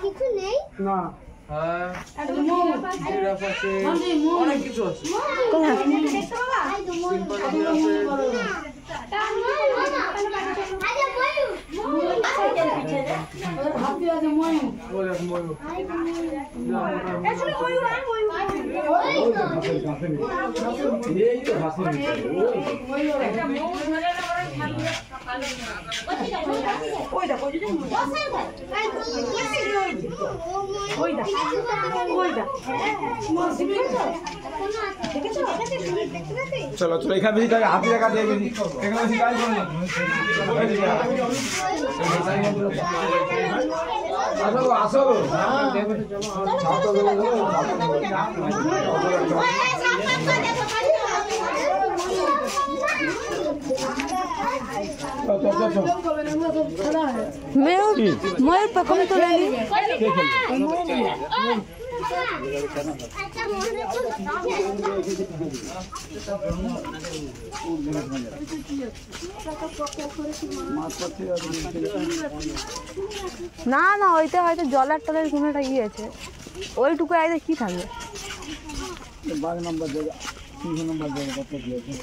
কিছু নেই না অনেক কিছু আছে চলো চলো এখানে বেশি হাতি দেখা দিয়ে এখানে বেশি কাজ করো আসো ময়ূর পাখি তো লেলি না না ওইটা হয়তো জলের তলের কোনো একটা ইয়ে আছে ওইটুকু আইতে কি থাকবে 12 নম্বর জায়গা 3 নম্বর জায়গা কত কি আছে